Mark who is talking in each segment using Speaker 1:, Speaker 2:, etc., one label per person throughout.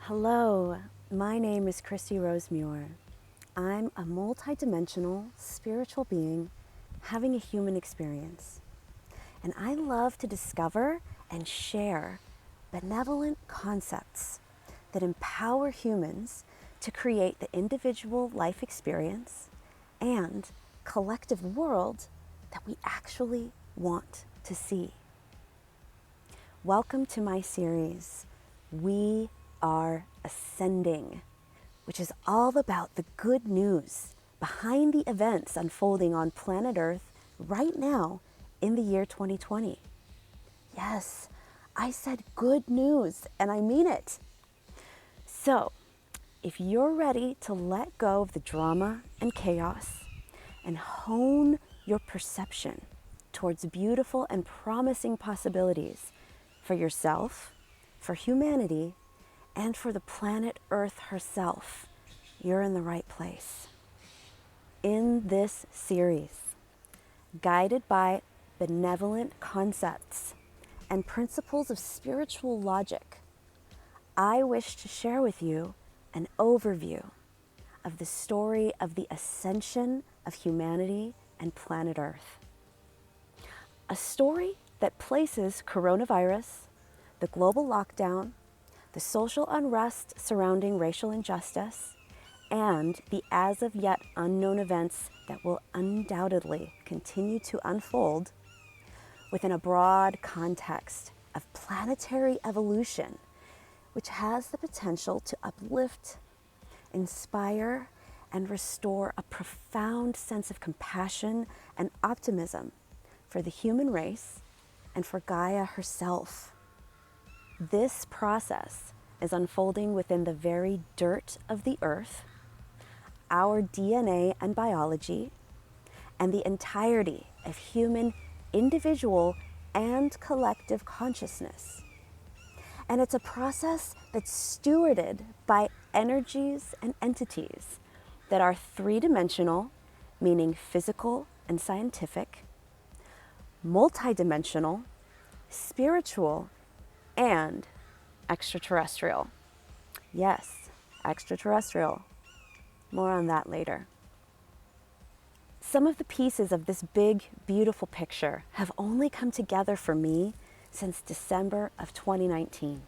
Speaker 1: Hello, my name is Christy Rose Muir. I'm a multidimensional spiritual being having a human experience. And I love to discover and share benevolent concepts that empower humans to create the individual life experience and collective world that we actually want to see. Welcome to my series, We Are Ascending, which is all about the good news behind the events unfolding on planet Earth right now in the year 2020. Yes, I said good news, and I mean it. So, if you're ready to let go of the drama and chaos and hone your perception towards beautiful and promising possibilities for yourself, for humanity, and for the planet Earth herself, you're in the right place. In this series, guided by benevolent concepts and principles of spiritual logic, I wish to share with you an overview of the story of the ascension of humanity and planet Earth. A story that places coronavirus, the global lockdown, the social unrest surrounding racial injustice, and the as of yet unknown events that will undoubtedly continue to unfold within a broad context of planetary evolution, which has the potential to uplift, inspire, and restore a profound sense of compassion and optimism for the human race and for Gaia herself. This process is unfolding within the very dirt of the earth, our DNA and biology, and the entirety of human individual and collective consciousness. And it's a process that's stewarded by energies and entities that are three-dimensional, meaning physical and scientific, multidimensional, spiritual, and extraterrestrial. Yes, extraterrestrial. More on that later. Some of the pieces of this big, beautiful picture have only come together for me since December of 2019.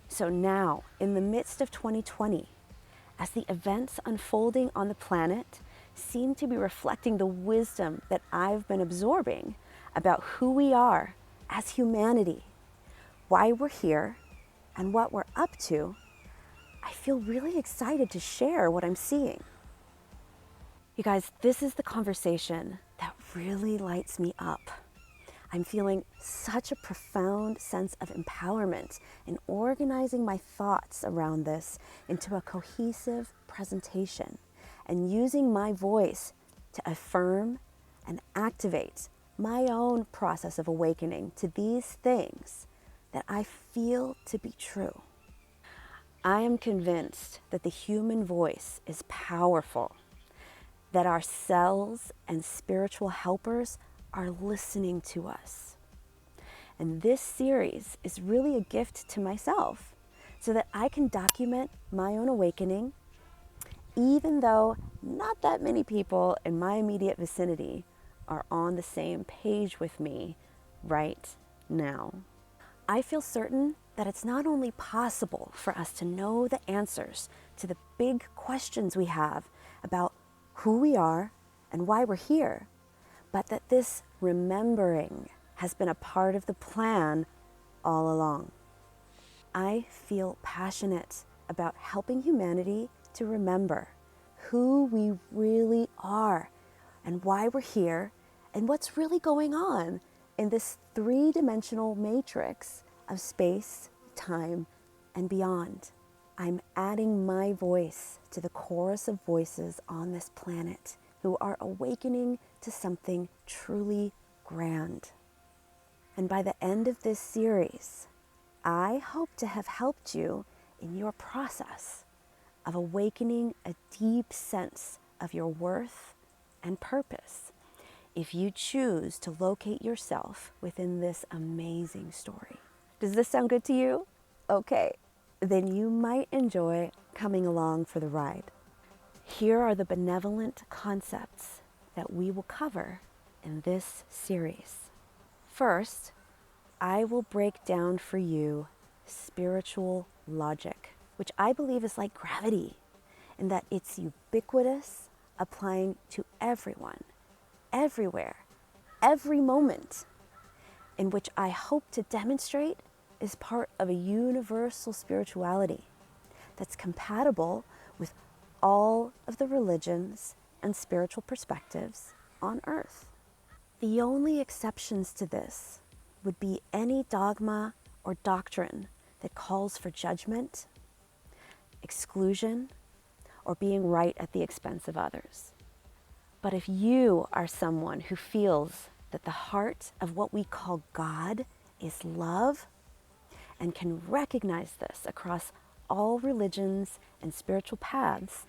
Speaker 1: So now, in the midst of 2020, as the events unfolding on the planet seem to be reflecting the wisdom that I've been absorbing about who we are as humanity, why we're here, and what we're up to, I feel really excited to share what I'm seeing. You guys, this is the conversation that really lights me up. I'm feeling such a profound sense of empowerment in organizing my thoughts around this into a cohesive presentation and using my voice to affirm and activate my own process of awakening to these things that I feel to be true. I am convinced that the human voice is powerful, that our cells and spiritual helpers are listening to us. And this series is really a gift to myself so that I can document my own awakening, even though not that many people in my immediate vicinity are on the same page with me right now. I feel certain that it's not only possible for us to know the answers to the big questions we have about who we are and why we're here, but that this remembering has been a part of the plan all along. I feel passionate about helping humanity to remember who we really are and why we're here and what's really going on in this three-dimensional matrix of space, time, and beyond. I'm adding my voice to the chorus of voices on this planet who are awakening to something truly grand. And by the end of this series, I hope to have helped you in your process of awakening a deep sense of your worth and purpose if you choose to locate yourself within this amazing story. Does this sound good to you? Okay, then you might enjoy coming along for the ride. Here are the benevolent concepts that we will cover in this series. First, I will break down for you spiritual logic, which I believe is like gravity, in that it's ubiquitous, applying to everyone, everywhere, every moment, in which I hope to demonstrate is part of a universal spirituality that's compatible with all of the religions and spiritual perspectives on earth. The only exceptions to this would be any dogma or doctrine that calls for judgment, exclusion, or being right at the expense of others. But if you are someone who feels that the heart of what we call God is love and can recognize this across all religions and spiritual paths,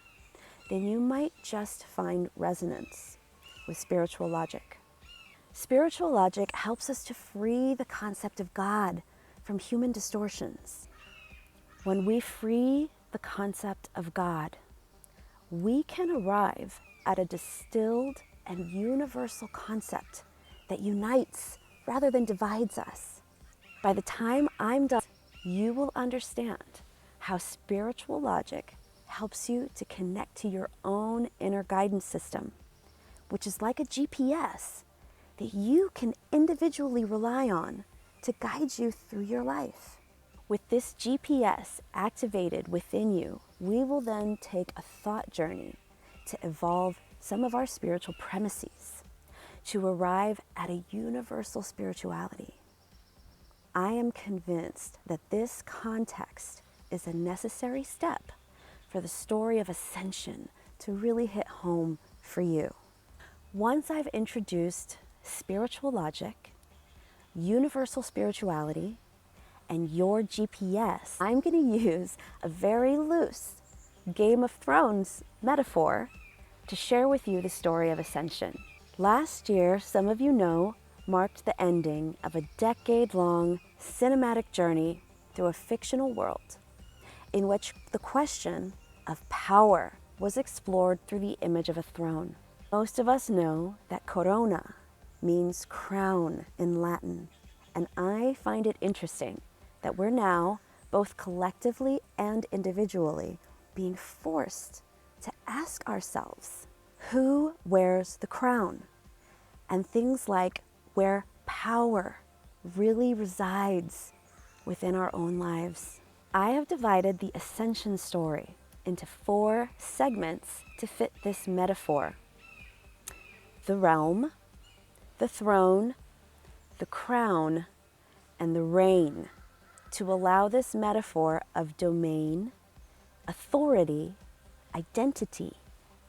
Speaker 1: then you might just find resonance with spiritual logic. Spiritual logic helps us to free the concept of God from human distortions. When we free the concept of God, we can arrive at a distilled and universal concept that unites rather than divides us. By the time I'm done, you will understand how spiritual logic helps you to connect to your own inner guidance system, which is like a GPS that you can individually rely on to guide you through your life. With this GPS activated within you, we will then take a thought journey to evolve some of our spiritual premises to arrive at a universal spirituality. I am convinced that this context is a necessary step for the story of ascension to really hit home for you. Once I've introduced spiritual logic, universal spirituality, and your GPS, I'm going to use a very loose Game of Thrones metaphor to share with you the story of ascension. Last year, some of you know, marked the ending of a decade-long cinematic journey through a fictional world in which the question of power was explored through the image of a throne. Most of us know that corona means crown in Latin, and I find it interesting that we're now, both collectively and individually, being forced to ask ourselves, who wears the crown? And things like where power really resides within our own lives. I have divided the ascension story into 4 segments to fit this metaphor: the realm, the throne, the crown, and the reign, to allow this metaphor of domain, authority, identity,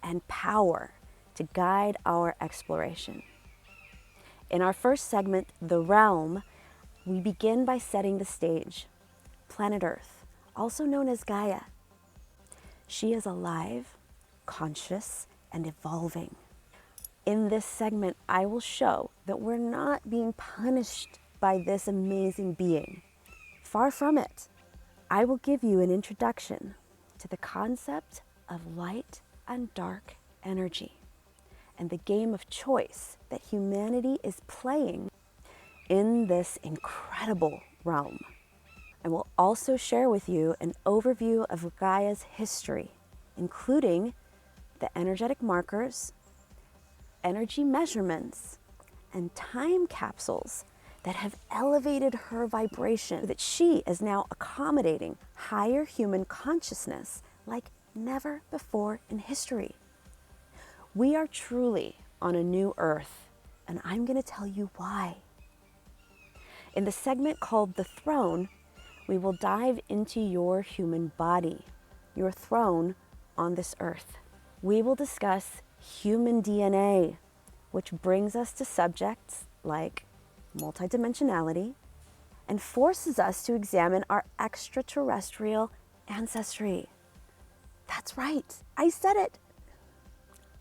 Speaker 1: and power to guide our exploration. In our first segment, the realm, we begin by setting the stage. Planet Earth, also known as Gaia. She is alive, conscious, and evolving. In this segment, I will show that we're not being punished by this amazing being. Far from it. I will give you an introduction to the concept of light and dark energy and the game of choice that humanity is playing in this incredible realm. I will also share with you an overview of Gaia's history, including the energetic markers, energy measurements, and time capsules that have elevated her vibration, that she is now accommodating higher human consciousness like never before in history. We are truly on a new earth, and I'm going to tell you why. In the segment called The Throne, we will dive into your human body, your throne on this earth. We will discuss human DNA, which brings us to subjects like multidimensionality and forces us to examine our extraterrestrial ancestry. That's right, I said it.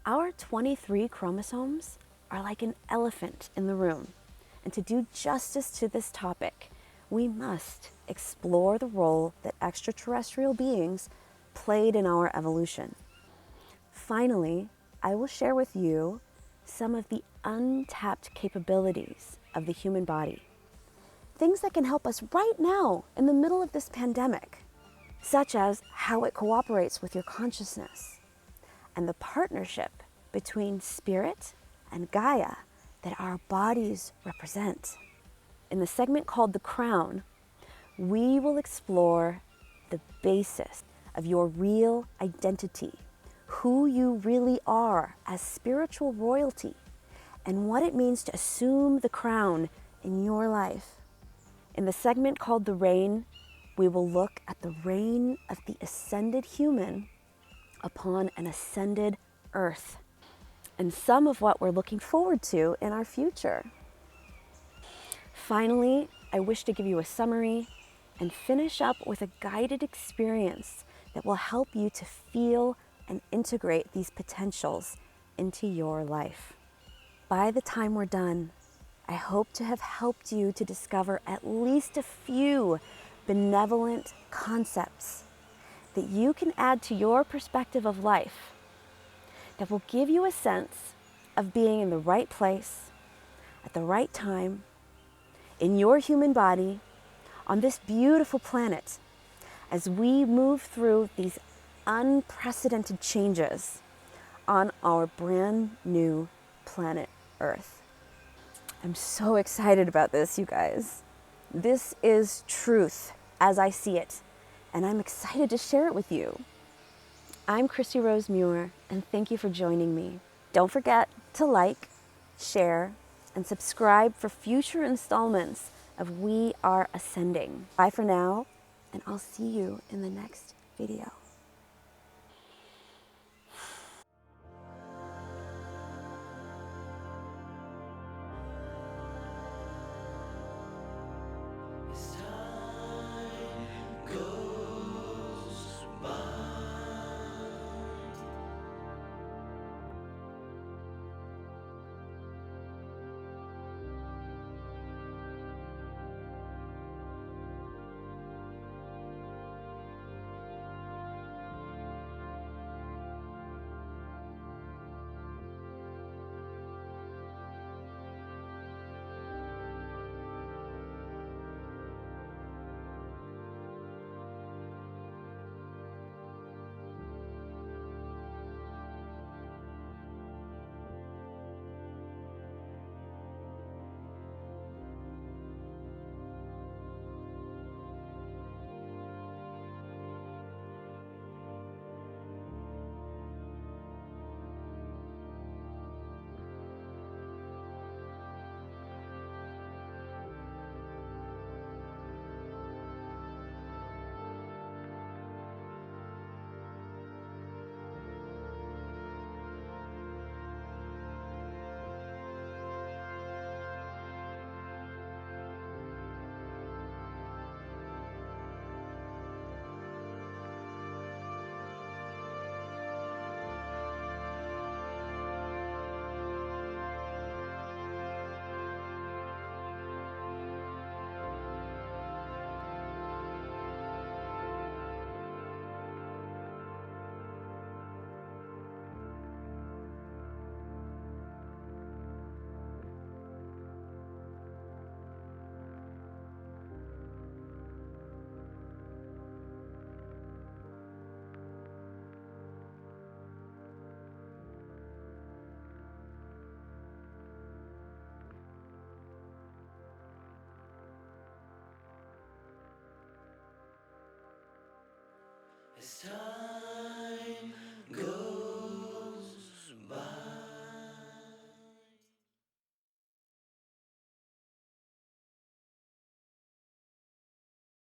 Speaker 1: Our 23 chromosomes are like an elephant in the room. And to do justice to this topic, we must explore the role that extraterrestrial beings played in our evolution. Finally, I will share with you some of the untapped capabilities of the human body. Things that can help us right now in the middle of this pandemic, such as how it cooperates with your consciousness and the partnership between spirit and Gaia that our bodies represent. In the segment called The Crown, we will explore the basis of your real identity, who you really are as spiritual royalty, and what it means to assume the crown in your life. In the segment called The Reign, we will look at the reign of the ascended human upon an ascended earth, and some of what we're looking forward to in our future. Finally, I wish to give you a summary and finish up with a guided experience that will help you to feel and integrate these potentials into your life. By the time we're done, I hope to have helped you to discover at least a few benevolent concepts that you can add to your perspective of life that will give you a sense of being in the right place, at the right time, in your human body, on this beautiful planet, as we move through these unprecedented changes on our brand new planet Earth. I'm so excited about this, you guys. This is truth as I see it, and I'm excited to share it with you. I'm Christy Rose Muir, and thank you for joining me. Don't forget to like, share, and subscribe for future installments of We Are Ascending. Bye for now, and I'll see you in the next video.
Speaker 2: It's time.